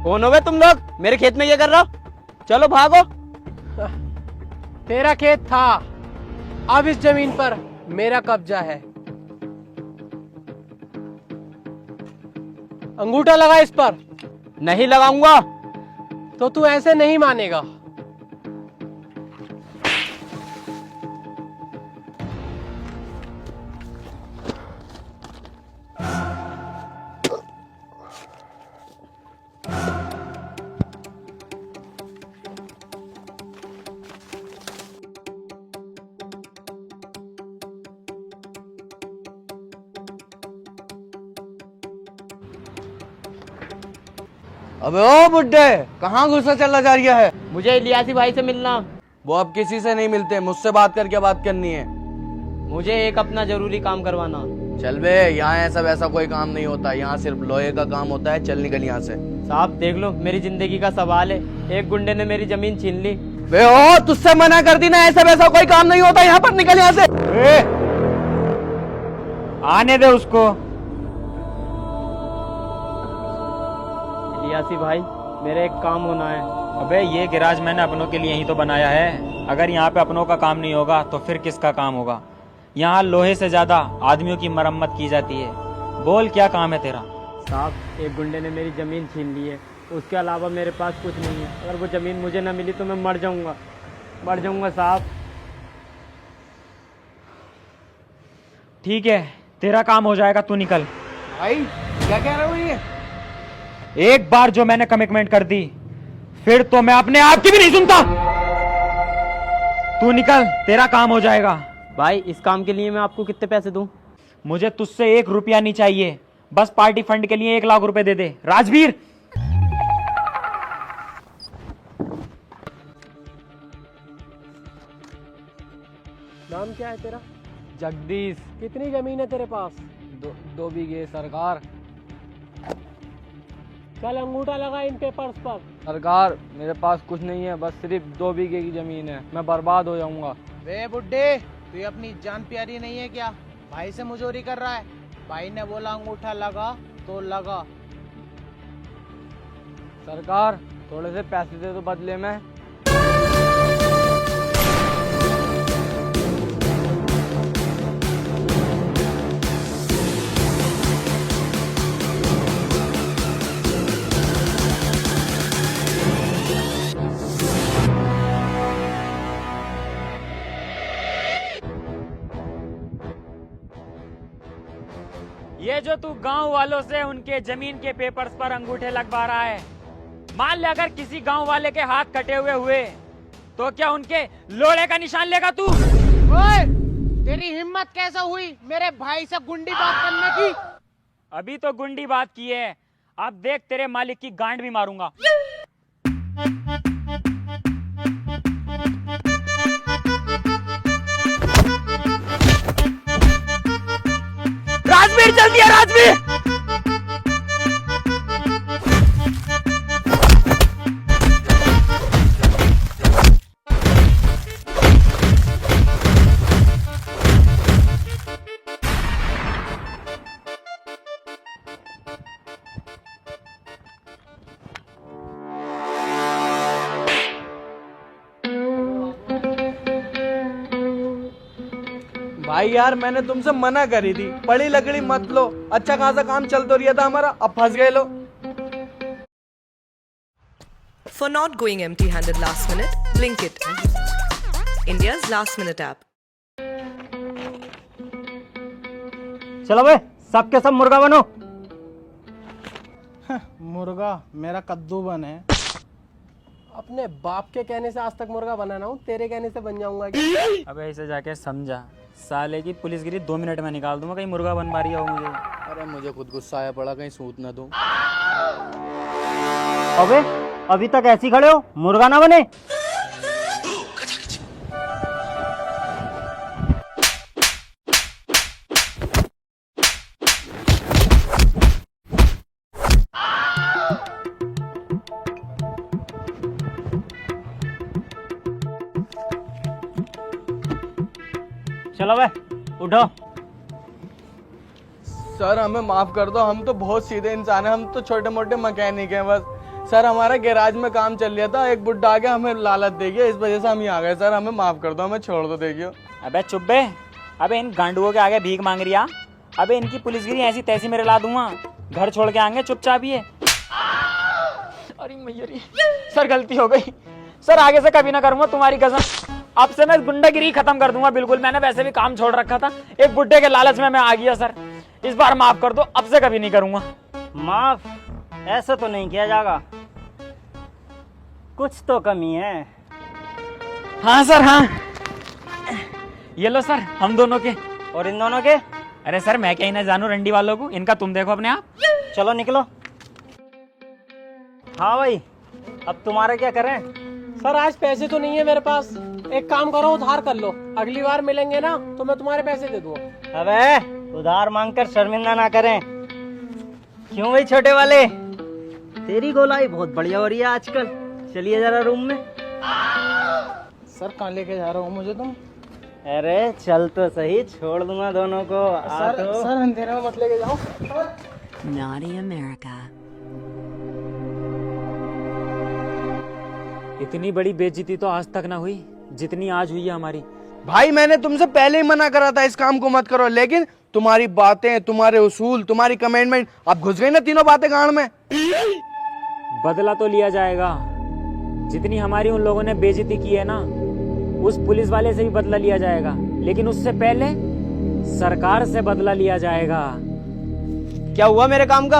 कौन हो बे तुम लोग? मेरे खेत में ये कर रहा हो? चलो भागो। तेरा खेत था, अब इस जमीन पर मेरा कब्जा है। अंगूठा लगा इस पर। नहीं लगाऊंगा। तो तू ऐसे नहीं मानेगा। अबे ओ बुड्ढे, कहाँ गुस्सा चला जा रहा है? मुझे इलियासी भाई से मिलना। वो अब किसी से नहीं मिलते, मुझसे बात करके बात करनी है। मुझे एक अपना जरूरी काम करवाना। चल बे, यहाँ ऐसा वैसा कोई काम नहीं होता, यहाँ सिर्फ लोहे का काम होता है। चल निकल यहाँ से। साहब देख लो, मेरी जिंदगी का सवाल है। एक गुंडे ने मेरी जमीन छीन ली। बे ओ, तुझसे मना कर दी ना, ऐसा वैसा कोई काम नहीं होता, यहाँ पर निकल यहाँ से। आने दे उसको। इलियासी भाई, मेरे एक काम होना है। अबे ये गैराज मैंने अपनों के लिए ही तो बनाया है। अगर यहाँ पे अपनों का काम नहीं होगा तो फिर किसका काम होगा? यहाँ लोहे से ज्यादा आदमियों की मरम्मत की जाती है। बोल क्या काम है तेरा? साहब, एक गुंडे ने मेरी जमीन छीन ली है, उसके अलावा मेरे पास कुछ नहीं है। अगर वो जमीन मुझे न मिली तो मैं मर जाऊंगा साहब। ठीक है, तेरा काम हो जाएगा, तू निकल। भाई क्या कह रहे हो ये? एक बार जो मैंने कमिटमेंट कर दी, फिर तो मैं अपने आप की भी नहीं सुनता। तू निकल, तेरा काम हो जाएगा। भाई, इस काम के लिए मैं आपको कितने पैसे दूं? मुझे तुझसे 1 रुपया नहीं चाहिए, बस पार्टी फंड के लिए 1 लाख रुपए दे दे। राजवीर, नाम क्या है तेरा? जगदीश। कितनी जमीन है तेरे पास? 2 बीघे सरकार। कल अंगूठा लगा इन पेपर्स पर। सरकार, मेरे पास कुछ नहीं है, बस सिर्फ 2 बीघे की जमीन है, मैं बर्बाद हो जाऊंगा। वे बुड्ढे, तू अपनी जान प्यारी नहीं है क्या? भाई से मुजोरी कर रहा है। भाई ने बोला अंगूठा लगा तो लगा। सरकार, थोड़े से पैसे दे दो बदले में। ये जो तू गांव वालों से उनके जमीन के पेपर्स पर अंगूठे लगवा रहा है, मान ले अगर किसी गांव वाले के हाथ कटे हुए तो क्या उनके लोड़े का निशान लेगा तू? ओए, तेरी हिम्मत कैसे हुई मेरे भाई से गुंडी बात करने की? अभी तो गुंडी बात की है, अब देख तेरे मालिक की गांड भी मारूंगा। राजवीर, जल्दी है राजवीर। भाई यार, मैंने तुमसे मना करी थी, पड़ी लकड़ी मत लो। अच्छा खासा काम चल तो रहा था हमारा, अब फंस गए लो। For not going empty-handed last minute, Blinkit, India's last minute app. चलो बे, सबके सब मुर्गा बनो। मुर्गा मेरा कद्दू बन है। अपने बाप के कहने से आज तक मुर्गा बना ना हूँ, तेरे कहने से बन जाऊंगा क्या? अबे इसे जाके समझा, साले की पुलिसगिरी 2 मिनट में निकाल दूंगा, कहीं मुर्गा बन पा रही हो मुझे। अरे मुझे खुद गुस्सा आया पड़ा, कहीं सूत ना दूं। अबे अभी तक ऐसे ही खड़े हो, मुर्गा ना बने। चलो बे, उठो। सर हमें माफ कर दो, हम तो बहुत सीधे इंसान हैं, हम तो छोटे मोटे मैकेनिक हैं बस। सर हमारा गैराज में काम चल रहा था, एक बुड्ढा आ गया हमें लालच दे गया, इस वजह से हम ही आ गए सर, हमें माफ कर दो, हमें छोड़ दो देखियो। अबे चुप बे, अबे इन गांडुओं के आगे भीख मांग रिया, अबे इनकी पुलिसगिरी ऐसी तैसी मेरे ला दूंगा, घर छोड़ के आएंगे चुपचाप ये। अरे मयूरी सर गलती हो गई सर, आगे से कभी ना करूंगा तुम्हारी कसम, अब से मैं गुंडागिरी खत्म कर दूंगा बिल्कुल, मैंने वैसे भी काम छोड़ रखा था, एक बुड्ढे के लालच में मैं आ गया सर, इस बार माफ कर दो, अब से कभी नहीं करूंगा। माफ ऐसा तो नहीं किया जाएगा, कुछ तो कमी है। हाँ सर हाँ, ये लो सर हम दोनों के। और इन दोनों के? अरे सर मैं क्या ही ना जानू रंडी वालों को, इनका तुम देखो अपने आप। चलो निकलो। हाँ भाई, अब तुम्हारा क्या करें? सर आज पैसे तो नहीं है मेरे पास, एक काम करो उधार कर लो, अगली बार मिलेंगे ना तो मैं तुम्हारे पैसे दे दूंगा। अबे उधार मांगकर शर्मिंदा ना करें। क्यों भाई छोटे वाले, तेरी गोलाई बहुत बढ़िया हो रही है आजकल, चलिए जरा रूम में। सर कहाँ लेके जा रहे हो मुझे तुम? अरे चल तो सही, छोड़ दूंगा दोनों को। आ तो। सर अंधेरे में मत लेके जाओ। Naughty America. इतनी बड़ी बेइज्जती तो आज तक ना हुई जितनी आज हुई है हमारी। भाई मैंने तुमसे पहले ही मना करा था इस काम को मत करो, लेकिन तुम्हारी बातें, तुम्हारे उसूल, तुम्हारी कमेंटमेंट, अब घुस गई ना तीनों बातें गांड में। बदला तो लिया जाएगा, जितनी हमारी उन लोगों ने बेइज्जती की है ना, उस पुलिस वाले से भी बदला लिया जाएगा, लेकिन उससे पहले सरकार से बदला लिया जाएगा। क्या हुआ मेरे काम का?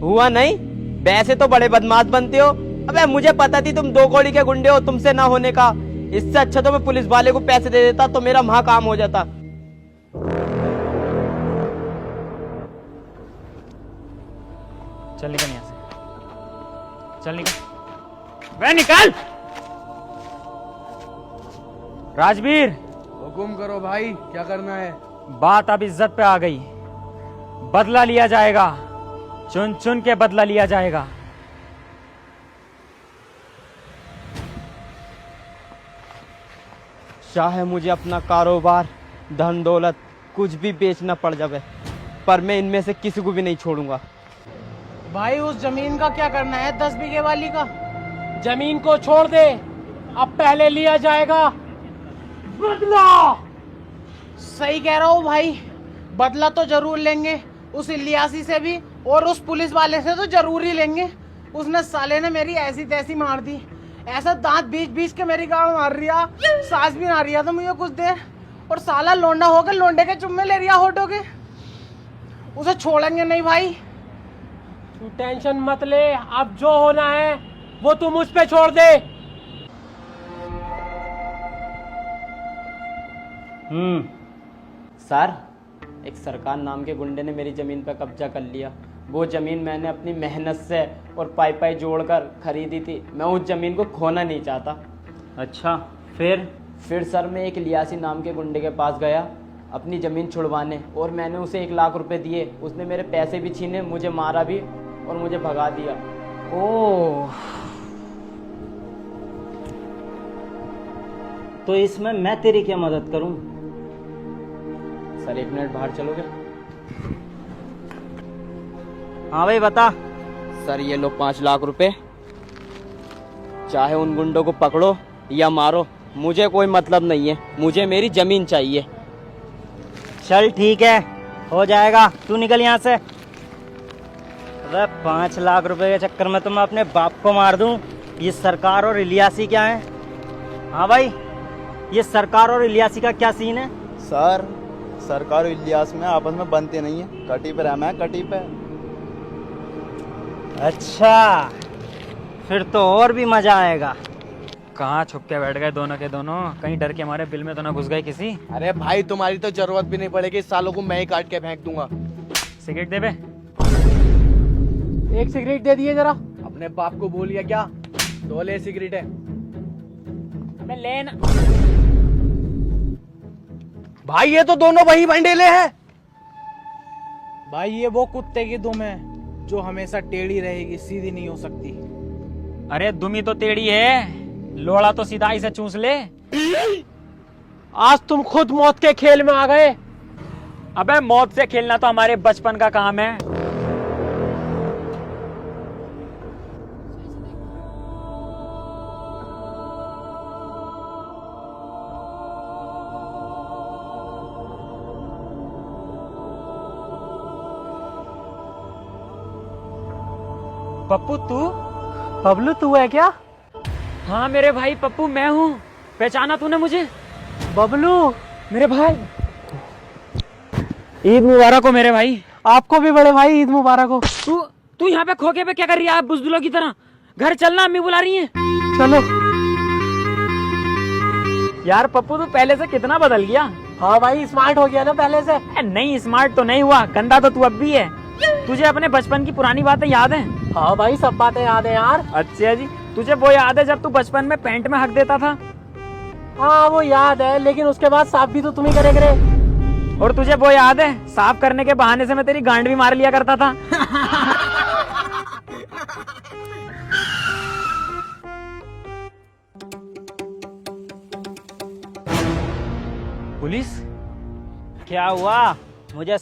हुआ नहीं? वैसे तो बड़े बदमाश बनते हो। अबे मुझे पता थी तुम 2 कौड़ी के गुंडे हो, तुमसे ना होने का। इससे अच्छा तो मैं पुलिस वाले को पैसे दे देता तो मेरा वहां काम हो जाता। चल निकल यहाँ से, चल निकल, वे निकल। राजवीर हुकुम करो भाई, क्या करना है? बात अब इज्जत पे आ गई, बदला लिया जाएगा, चुन चुन के बदला लिया जाएगा। चाहे मुझे अपना कारोबार, धन दौलत कुछ भी बेचना पड़ जाए, पर मैं इनमें से किसी को भी नहीं छोड़ूंगा। भाई उस जमीन का क्या करना है, 10 बीघे वाली का? जमीन को छोड़ दे, अब पहले लिया जाएगा बदला। सही कह रहा हूँ भाई, बदला तो जरूर लेंगे, उस इलियासी से भी और उस पुलिस वाले से तो जरूर ही लेंगे। उसने साले ने मेरी ऐसी तैसी मार दी, ऐसा दांत बीच बीच के मेरी गाँव मार रिया, सांस भी ना रिया था मुझे कुछ देर, और साला लोंडा होकर लोंडे के चुम्मे ले रिया होटो के। उसे छोड़ेंगे नहीं भाई। तू टेंशन मत ले, अब जो होना है वो तुम उस पे छोड़ दे। सर एक सरकार नाम के गुंडे ने मेरी ज़मीन पर कब्जा कर लिया। वो ज़मीन मैंने अपनी मेहनत से और पाई पाई जोड़कर खरीदी थी। मैं उस ज़मीन को खोना नहीं चाहता। अच्छा फिर सर मैं एक लियासी नाम के गुंडे के पास गया अपनी ज़मीन छुड़वाने, और मैंने उसे 1 लाख रुपए दिए। उसने मेरे पैसे भी छीने, मुझे मारा भी और मुझे भगा दिया। ओह, तो इसमें मैं तेरी क्या मदद करूं? सर 1 मिनट बाहर चलोगे? हाँ भाई बता। सर ये लो 5 लाख रुपए, चाहे उन गुंडों को पकड़ो या मारो, मुझे कोई मतलब नहीं है, मुझे मेरी जमीन चाहिए। चल ठीक है, हो जाएगा, तू निकल यहाँ से। अबे 5 लाख रुपए के चक्कर में तो मैं अपने बाप को मार दूं। ये सरकार और इलियासी क्या है? हाँ भाई, ये सरकार और इलियासी का क्या सीन है? सर सरकार और इलियास में आपस में बनते नहीं है, कटी पे रहना है, कटी पे। अच्छा, फिर तो और भी मजा आएगा। कहाँ छुप के बैठ गए दोनों के दोनों, कहीं डर के हमारे बिल में तो ना घुस गए किसी। अरे भाई तुम्हारी तो जरूरत भी नहीं पड़ेगी, इस सालों को मैं ही काट के फेंक दूंगा। सिगरेट दे बे। एक सिगरेट दे दिए जरा। अपने बाप को बोलिए क्या, 2 ले सिगरेट है। मैं लेना। भाई ये तो दोनों वही भंडेले हैं। भाई ये वो कुत्ते की दुम है जो हमेशा टेढ़ी रहेगी, सीधी नहीं हो सकती। अरे दुमी तो टेढ़ी है, लोड़ा तो सीधा ही से चूस ले। आज तुम खुद मौत के खेल में आ गए। अबे मौत से खेलना तो हमारे बचपन का काम है। पप्पू तू? बबलू तू है क्या? हाँ मेरे भाई पप्पू मैं हूँ। पहचाना तूने मुझे? बबलू मेरे भाई ईद मुबारक हो मेरे भाई। आपको भी बड़े भाई ईद मुबारक हो। तू तू यहाँ पे खोके पे क्या कर रही है? आप बुजदिलों की तरह घर चलना, अम्मी बुला रही हैं। चलो। यार पप्पू तू पहले से कितना बदल गया। हाँ भाई स्मार्ट हो गया ना पहले से। नहीं स्मार्ट तो नहीं हुआ, गंदा तो तू अब भी है। तुझे अपने बचपन की पुरानी बातें याद हैं? हाँ भाई सब बातें याद है यार। अच्छा जी, तुझे वो याद है जब तू बचपन में पैंट में हक देता था? हाँ वो याद है, लेकिन उसके बाद साफ भी तो तुम ही करे करे। और तुझे वो याद है साफ करने के बहाने से मैं तेरी गांड भी मार लिया करता था? पुलिस? क्या हुआ? मुझे